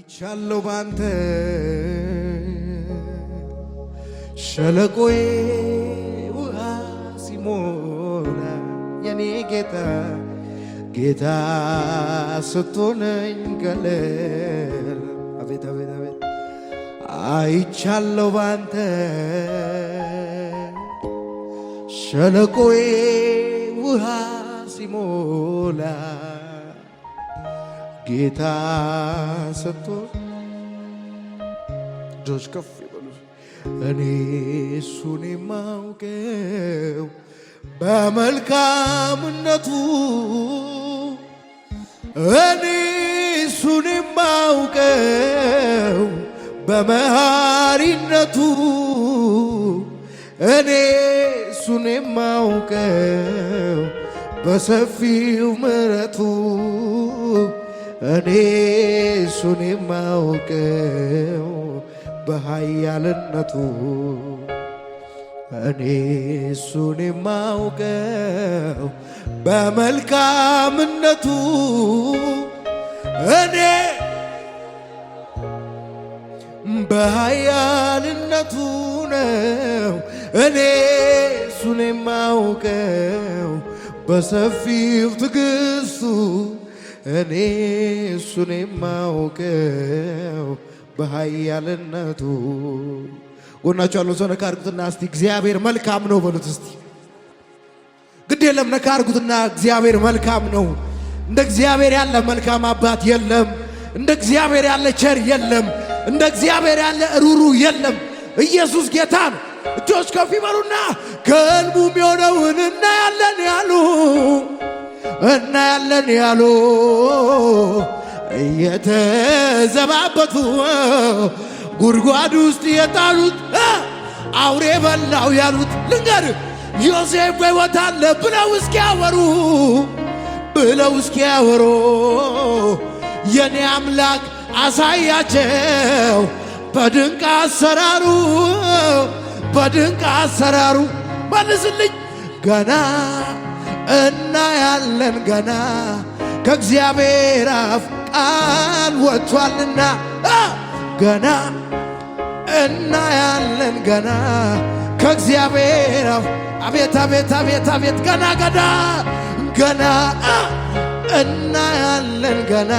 አይቻለው ባንተ ሸለቆዬ ውሃ ሲሞላ የኔ ጌታ ጌታ ስትሆነኝ ገለል አቤት አቤት አቤት አይቻለው ባንተ ሸለቆዬ ውሃ ሲሞላ ጌታ ስትሆን እጆች ከፍ ይበሉ። እኔ እሱን የማውቀው በመልካምነቱ እኔ እሱን የማውቀው በመሐሪነቱ እኔ እሱን የማውቀው በሰፊው ምሕረቱ እኔ እሱን የማውቀው በኃያልነቱ እኔ እሱን የማውቀው በመልካምነቱ እኔ በኃያልነቱ ነው እኔ እሱን የማውቀው በሰፊው ትዕግሥቱ እኔ እሱን የማውቀው በኃያልነቱ ጎናችሁ ያለው ሰው ነካ አድርጉትና እስቲ እግዚአብሔር መልካም ነው በሉት። እስቲ ግድ የለም ነካ አድርጉትና እግዚአብሔር መልካም ነው። እንደ እግዚአብሔር ያለ መልካም አባት የለም። እንደ እግዚአብሔር ያለ ቸር የለም። እንደ እግዚአብሔር ያለ ሩሩ የለም። ኢየሱስ ጌታ ነው። እጆች ከፍ ይበሉና ከልቡ የሚሆነውን እናያለን ያሉ እናያለን ያሉ እየተዘባበቱ ጉድጓድ ውስጥ የጣሉት አውሬ በላው ያሉት ልንገር ዮሴፍ በሕይወት አለ ብለው እስኪያወሩ የኔ አምላክ አሳያቸው በድንቅ አሰራሩ መልስልኝ ገና እናያለን ገና ከእግዚአብሔር አፍ ቃል ወጥቷልና ገና እናያለን ገና ከእግዚአብሔር አፍ አቤት አቤት አቤት አቤት ገና ገና ገና እናያለን ገና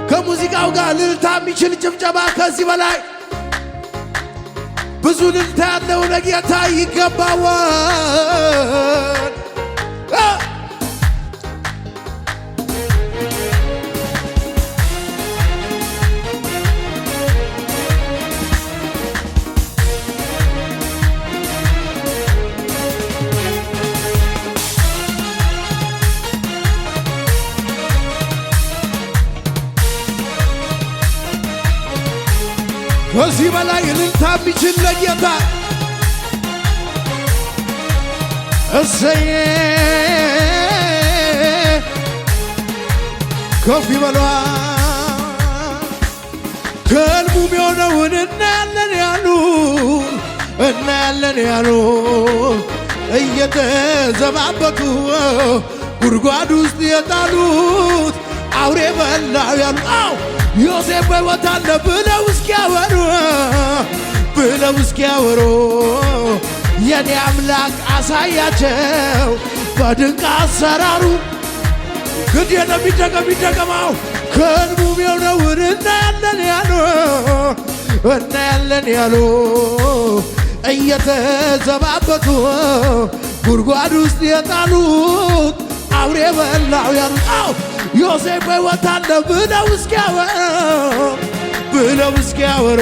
ከሙዚቃው ጋር ልልታ የሚችል ጭብጨባ ከዚህ በላይ ብዙ ልልታ ያለው ለጌታ ይገባዋል። ከዚህ በላይ እልልታ የሚችል ለጌታ እሰዬ ከፍ ይበሏ። ከልቡ የሚሆነውን እናያለን ያሉ እየተዘባበቱ ጉድጓድ ውስጥ የጣሉት አውሬ በላው ያሉ ዮሴፍ በሕይወት አለ ብለው እስኪያወሩ የኔ አምላክ አሳያቸው በድንቅ አሰራሩ ግድ የለም ይደገማው ከልቡ የሚሆነውን እናያለን ያሉ እየተዘባበቱ ጉድጓድ ውስጥ የጣሉት አውሬ በላው ያሉት ዮሴፍ በሕይወት አለ ብለው እስኪያወሩ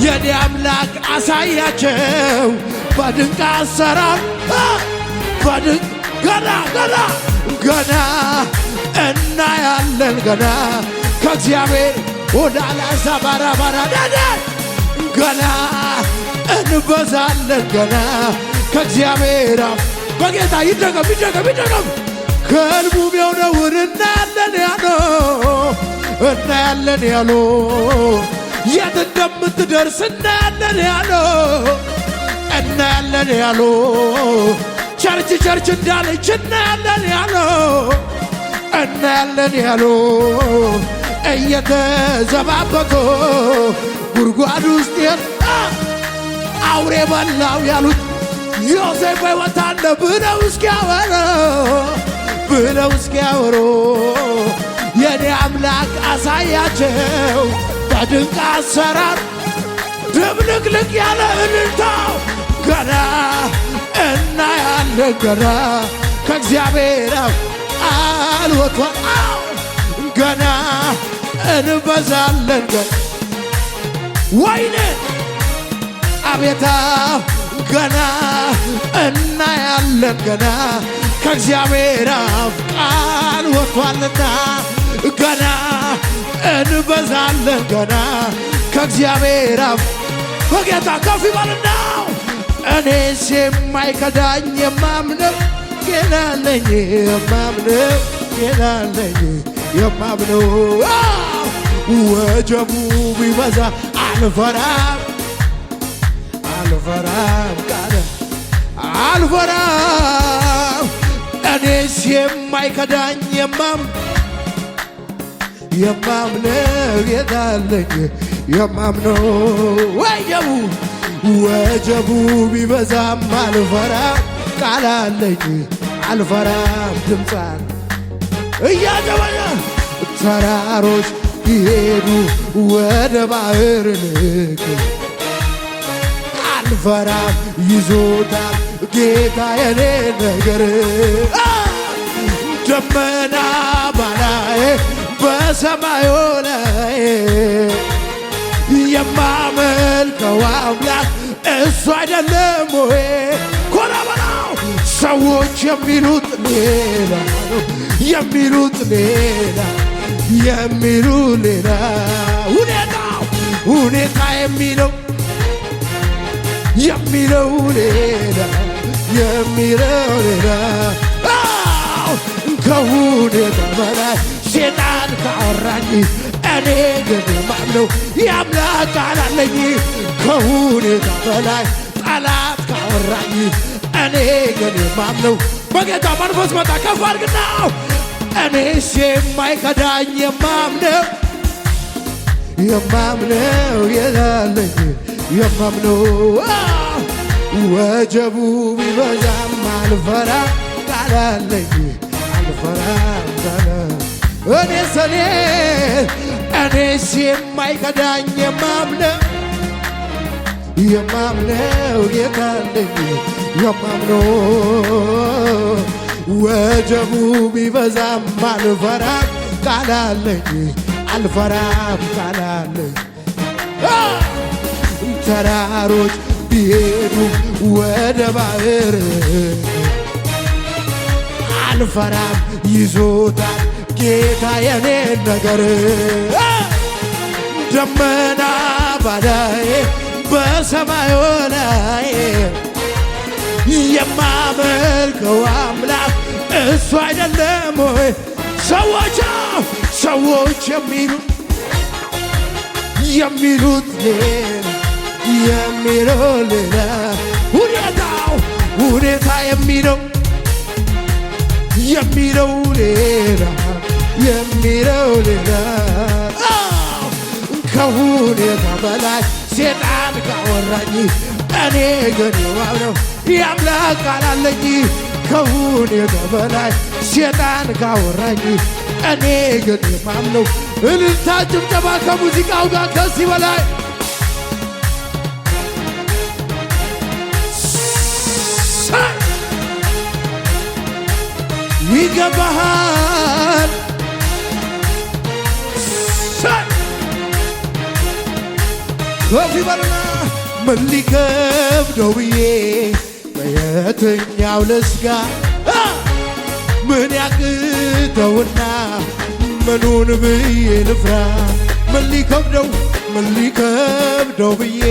የኔ አምላክ አሳያቸው በድንቅ አሰራር ገና እናያለን ገና ከእግዚአብሔር ወዳላ ሳባራባራ ገና እንበዛለን ገና ከእግዚአብሔር በጌታ ይደገም ከልቡ የሚሆነውን እናያለን ያሉ የት እንደምትደርስ እናያለን ያሉ ቸርች እንዳለች እናያለን ያሉ እየተዘባበቱ ጉድጓድ ውስጥ አውሬ በላው ያሉት ዮሴፍ በሕይወት አለ ብለው እስኪያወሩ የኔ አምላክ አሳያቸው በድንቅ አሰራር ድብልቅልቅ ያለ እልልታው ገና እናያለን ገና ከእግዚአብሔር ቃል ወጥቷል ገና እንበዛለን ገና ወይኔ አቤታ ገና እናያለን ገና ከእግዚአብሔር ቃል ወጥቷልና ገና እንበዛለን ገና ከእግዚአብሔር በጌታ ከፍ ይበልና እኔስ የማይከዳኝ የማምነው ጌታ አለኝ የማምነው ወጀቡ ቢበዛ አልፈራም እኔስ የማይከዳኝ የማምነው ጌታ አለኝ የማምነው ወጀቡ ቢበዛም አልፈራም ቃል አለኝ አልፈራም ድምፃን እያጀበኛ ተራሮች ይሄዱ ወደ ባህር ልክ አልፈራም ይዞታል ጌታ የኔ ነገር ደመና በላይ በሰማዩ ላይ የማመልከው አምላክ እሱ አይደለም ወይ? ኮራ በላው ሰዎች የሚሉት ሌላ ነው የሚሉት ሌላ ሁኔታ የሚለው ሌላ ከሁኔታ በላይ ሴጣን ካወራኝ እኔ ግን ማምነው የአምላክ ቃል አለኝ ከሁኔታ በላይ ጠላት ካወራኝ እኔ ግን ማምነው በጌታ መንፈስ መጣ ከፍ አድርግና እኔስ የማይከዳኝ የማምነው የላለኝ የማምነው ወጀቡ ቢበዛም አልፈራም ቃል አለኝ አልፈራም ቃል እኔስ የማይከዳኝ የማምነው ጌታ አለኝ የማምነው ወጀቡ ቢበዛም አልፈራም ቃል አለኝ አልፈራም ቃል አለኝ ተራሮች ቢሄዱ ወደ ባህር አልፈራም ይዞታል ጌታ የኔን ነገር ደመና በላይ በሰማዩ ላይ የማመልከው አምላክ እሱ አይደለም ወይ? ሰዎች የሚሉት ሌላ ሁኔታ የሚለው ሌላ ከሁኔታ በላይ ሴጣን ካወራኝ እኔ ግን የማምነው የአምላክ ቃል አለኝ ከሁኔታ በላይ ሴጣን ካወራኝ እኔ ግን የማምነው እልልታ ጭብጨባ ከሙዚቃው ጋር ከዚህ በላይ ይገባሃል ከፍ ይበልና ምን ሊከብደው ብዬ በየትኛው ልስጋ ምን ያቅተውና ምኑን ብዬ ልፍራ ምን ሊከብደው ብዬ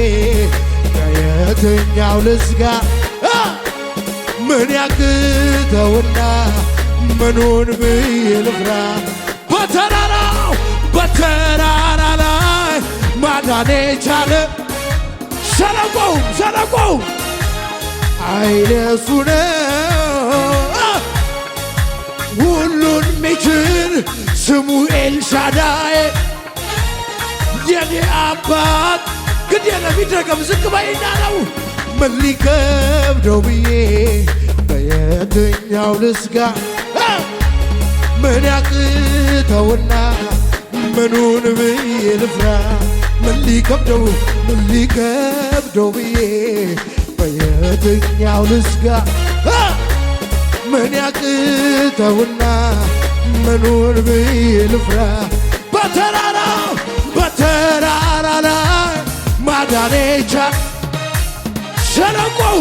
በየትኛው ልስጋ ምን ያቅተውና ምኑን ብዬ ልፍራ በተራራ ላይ ማዳኔ ቻለ ሸለቆው አይነሱ ነው ሁሉን ሚችል ስሙ ኤልሻዳይ የኔ አባት ግን የሚደገም ዝቅ በይና ነው ምን ሊከብደው ብዬ በየትኛው ልስጋ ምን ያቅተውና ምኑን ብዬ ልፍራ ምን ሊከብደው ብዬ በየትኛው ልስጋ ምን ያቅተውና ምኑን ብዬ ልፍራ በተራራ ላይ ማዳኔቻ ሸለቆው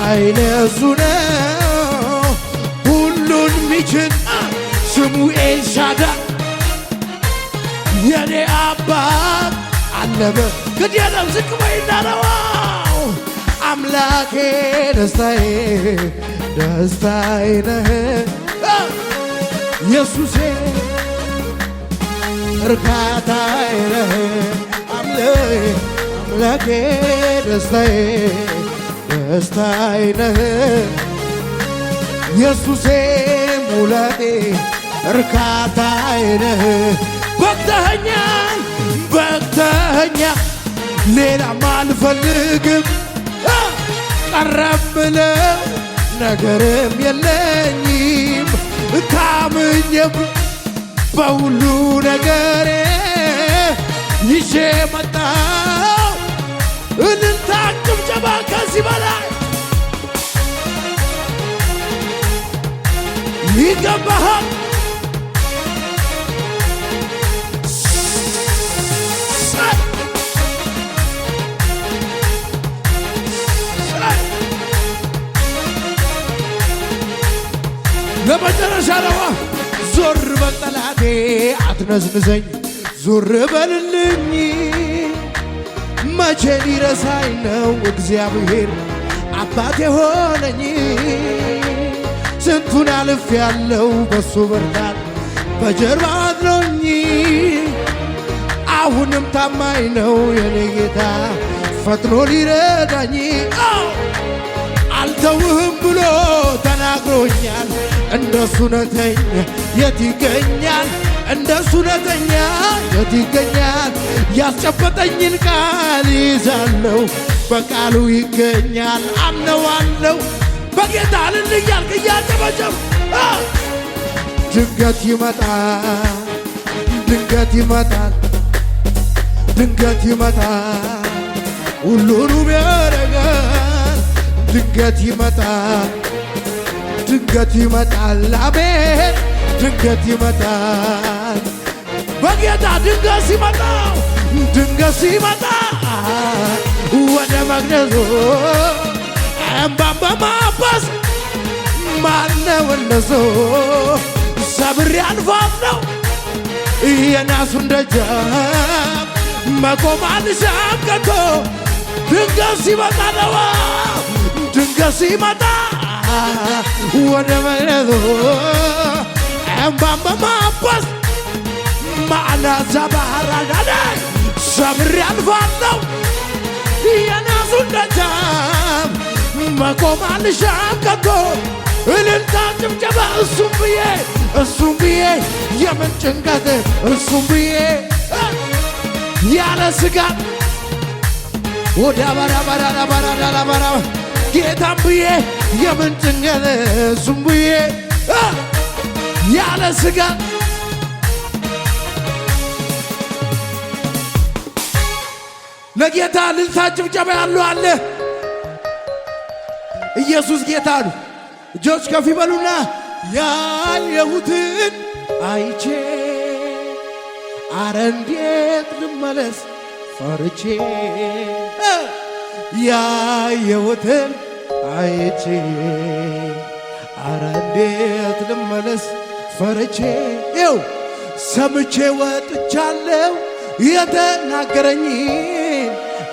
አይነ እሱ ነው ሁሉን ሚችል ስሙ ኤልሻዳይ የኔ አባት አለበ ግዴለም ዝቅ በይና ነው አምላኬ ደስታዬ ነህ ኢየሱሴ እርካታዬ ነህ አምላኬ ደስታዬ ነህ ኢየሱሴ ሙላቴ እርካታዬ ነህ በቅተኸኛል ሌላም አልፈልግም ቀረብ ብለው ነገርም የለኝም ታምኜብ በሁሉ ነገሬ ይዤ መጣሁ እልልታ ጭብጨባ ከዚህ በላይ ይገባሃል ለመጨረሻ ነዋ ዞር በል ጠላቴ አትነዝንዘኝ ዞር በልልኝ መቼ ሊረሳኝ ነው እግዚአብሔር አባቴ ሆነኝ ስንቱን አልፍ ያለው በሱ ብርታት በጀርባ አድሮኝ አሁንም ታማኝ ነው የኔ ጌታ ፈጥኖ ሊረዳኝ አልተውህም ብሎ ተናግሮኛል እንደሱ እውነተኛ የት ይገኛል እንደሱ እውነተኛ የት ይገኛል ያስጨበጠኝን ቃል ይዛለው በቃሉ ይገኛል አምነዋለው በጌታ ልልያልክ እያጨበጨብ ድንገት ይመጣል ሁሉንም ያረጋል ድንገት ይመጣል አሜን ድንገት ይመጣል በጌታ ድንገት ሲመጣ ወደ መቅደሱ እንባን በማበስ ማነው እነሱ ሰብሬ አልፋለሁ የናሱን ደጃፍ መቆም አልሻም ከቶ ድንገት ሲመጣ ነው ድንገት ሲመጣ ወደ መቅደሱ እንባን በማበስ ማዕላዛ ባህራዳዳ ሰብሬ አልፋለሁ የናሱን ደጃፍ መቆም አልሻም ከቶ እልልታ ጭብጨባ እሱም ብዬ የምን ጭንቀት እሱም ብዬ ያለ ስጋት ወደ ባራባራባራባራ ጌታም ብዬ የምን ጭንቀት እሱም ብዬ ያለ ስጋት ለጌታ እልልታ ጭብጨባ ያለው አለ ኢየሱስ ጌታ ነው እጆች ከፍ ይበሉና ያየሁትን አይቼ አረ እንዴት ልመለስ ፈርቼ ያየሁትን አይቼ አረ እንዴት ልመለስ ፈርቼ ይው ሰምቼ ወጥቻለሁ የተናገረኝ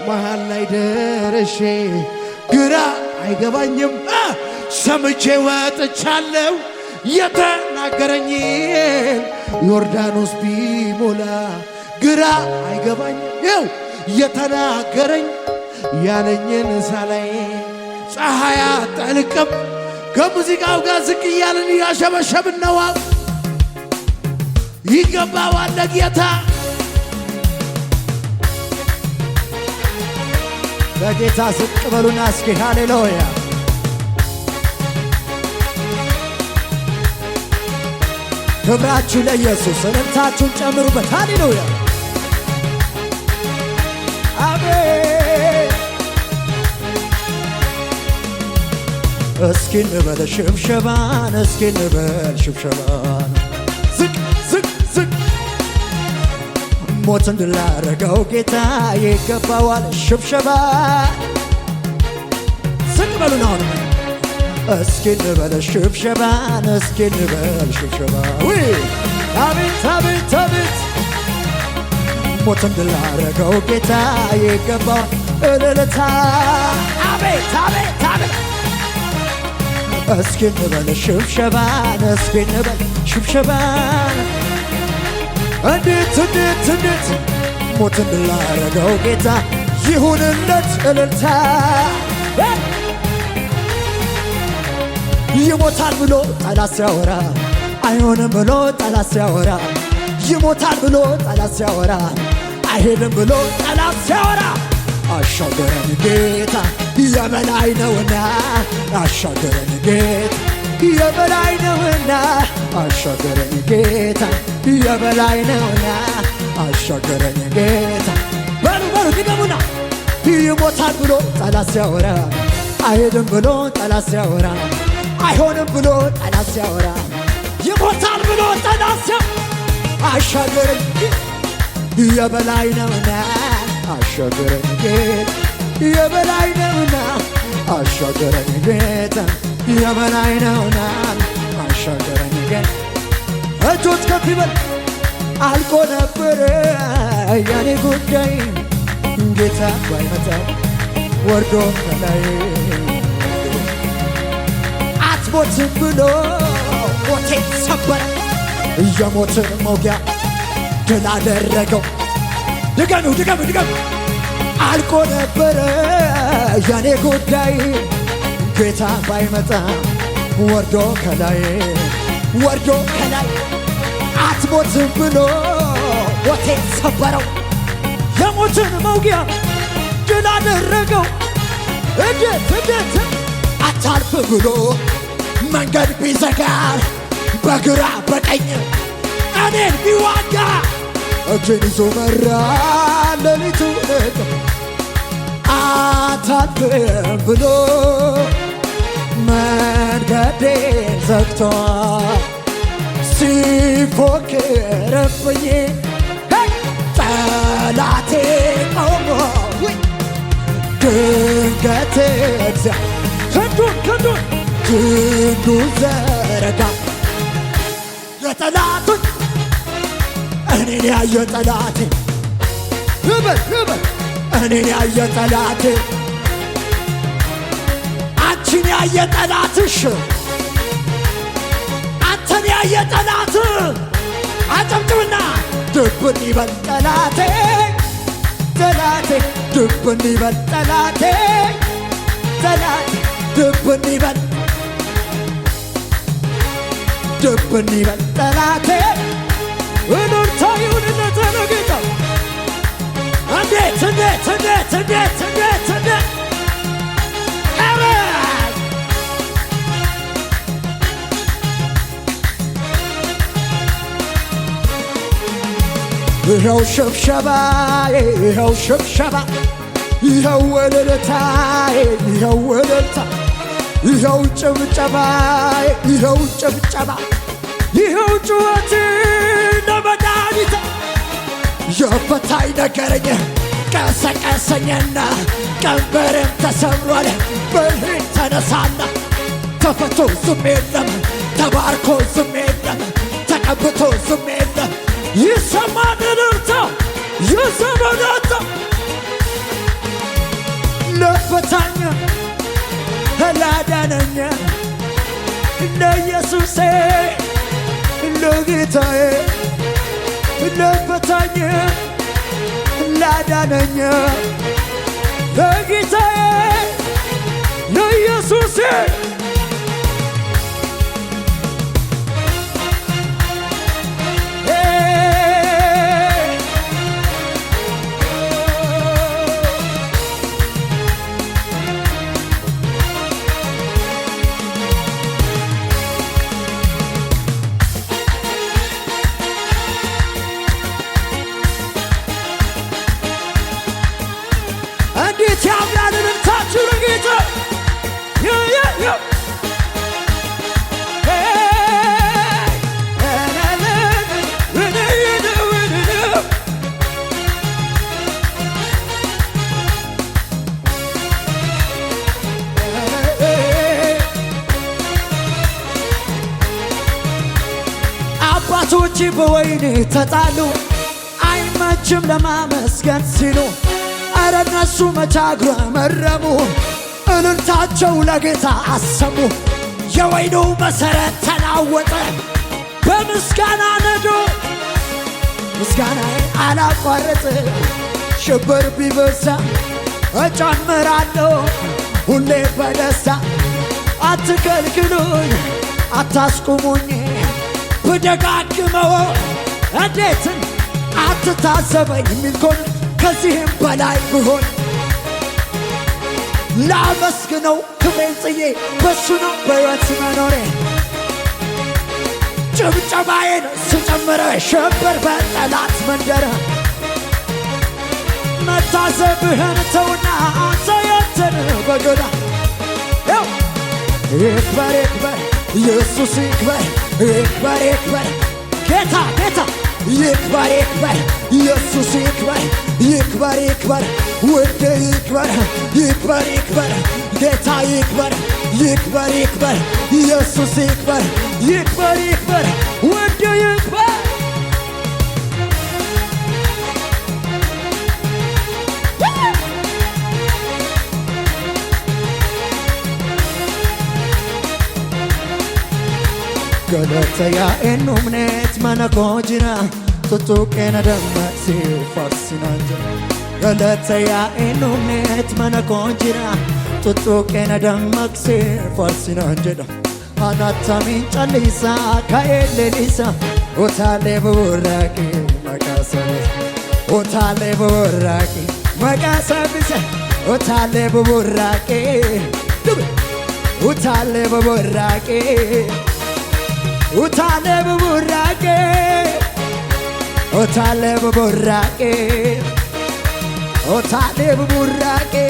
መሃል ላይ ደረሼ ግራ አይገባኝም ሰምቼ ወጥቻለሁ የተናገረኝን ዮርዳኖስ ቢሞላ ግራ አይገባኝም ይው የተናገረኝ ያለኝን ሳላይ ፀሐይ አጠልቅም ከሙዚቃው ጋር ዝቅ እያልን እያሸበሸብን ነው ይገባዋል ለጌታ ለጌታ ዝቅ በሉና እስኪ ሃሌሉያ ክብራችሁ ለኢየሱስ እልልታችሁን ጨምሩበት ሃሌሉያ አሜን እስኪ እንበል ሽብሸባን እስኪ እንበል ሽብሸባን ዝቅ ዝቅ ዝቅ ሞትን ድል ላደረገው ጌታ ይገባዋል ሽብሸባ ዝቅ በሉና አሁን እስኪ እንበል ሽብሸባን እስኪ እንበል ሽብሸባ አቤት አቤት አቤት ሞትን ድል ላደረገው ጌታ ይገባዋል እልልታ አቤት አቤት አቤት እስኪ እንበል ሽብሸባን እስኪ እንበል ሽብሸባን እንዴት እንዴት እንዴት ሞትን ድል ላደረገው ጌታ ይሁንለት እልልታ ይሞታል ብሎ ጠላት ሲያወራ አይሆንም ብሎ ጠላት ሲያወራ ይሞታል ብሎ ጠላት ሲያወራ አይሄድም ብሎ ጠላት ሲያወራ አሻገረን ጌታ የበላይ ነውና አሻገረን ጌታ የበላይ ነውና አሻገረን ጌታ የበላይ ነውና አሻገረን ጌታ በሉ በሉ ድገሙና ይሞታል ብሎ ጠላት ሲያወራ አይሄድም ብሎ ጠላት ሲያወራ አይሆንም ብሎ ጠላት ሲያወራ ይሞታል ብሎ ጠላት ሲያወራ አሻገረን የበላይ ነውና አሻገረን ጌታ የበላይ ነውና አሻገረን ጌታ የበላይ ነውና አሻገረን ጌታ እጆች ከፍ ይበል አልቆ ነበረ የኔ ጉዳይ ጌታ ባይመጣ ወርዶ ከላይ አትሞትም ብሎ ሞቴን ሰበረ የሞትን መውጊያ ድል አደረገው ድገሙ ድገሙ ድገሙ አልቆ ነበረ የኔ ጉዳይ ጌታ ባይመጣ ወርዶ ከላይ አትሞትም ብሎ ሞቴን ሰበረው የሞትን መውጊያ ድል አደረገው እንዴት አታልፍ ብሎ መንገድ ቢዘጋ በግራ በቀኝ እኔን ቢዋጋ እጄን ይዞ መራ ሌሊቱ አታልፍም ብሎ መንገዴን ዘግቶ ሲፎክርብኝ ጠላቴ ቆሞ ድንገት ክንዱን ዘረጋ የጠላቱን እኔን ያየ ጠላቴ ህበል እኔን ያየ ጠላቴ አንቺን ያየ ጠላትሽ አንተን ያየ ጠላት አጨብጭብና ድብን ይበል ጠላቴ ድብን ይበል ጠላቴ ድብን ይበል ጠላቴ እኖርታ ይሁንነት ነው ጌታ እንዴት ይኸው ሽብሸባዬ ይኸው ሽብሸባ ይኸው እልልታዬ ይኸው እልልታ ይኸው ጭብጨባዬ ይኸው ጭብጨባ ይኸው ጩኸቴ ለመድኃኒቴ የፈታኝ ነገረኝ ቀሰቀሰኝና ቀንበሬም ተሰብሯል በልሂድ ተነሳና ተፈቶ ዝም የለም ተባርኮ ዝም የለም ተቀብቶ ዝም የለም ይሰማል እልልታ ይሰማል ለፈታኝ ላዳነኝ ለኢየሱሴ ለጌታዬ ለፈታኝ ላዳነኝ ለጌታዬ ለኢየሱሴ ተጣሉ አይመችም ለማመስገን ሲሉ እረ እነሱ መቻግረ መረሙ እልልታቸው ለጌታ አሰሙ የወይኑ መሠረት ተናወጠ በምስጋና ነዶ ምስጋናዬን አላቋርጥ ሽብር ቢበዛ እጨምራለሁ ሁሌ በደስታ አትከልክሉኝ አታስቁሙኝ ብደጋግመው እንዴትን አትታዘበኝ የሚል ከሆነ ከዚህም በላይ ብሆን ላመስግነው ክብሬን ጥዬ በሱ ነው በሕይወት መኖሬ ጭብጨባዬን ስጨምረ ሸበር በጠላት መንደር መታዘብህን ተውና አንተ የትን በገዳ ይክበር ይክበር ኢየሱስ ይክበር ይክበር ይክበር ጌታ ጌታ ይክበር ይክበር ኢየሱስ ይክበር ይክበር ይክበር ውድ ይክበር ይክበር ይክበር ጌታ ይክበር ይክበር ይክበር ኢየሱስ ይክበር ይክበር ይክበር ውድ ይክበር Galataya enumnet manakojina tutukena damasi fascinante Galataya enumnet manakojina tutukena damasi fascinante Anatamin chalisa kaelelisa Otale buraki makasabis Otale buraki makasabis Otale buraki Otale buraki Utale buburake Utale buburake Utale buburake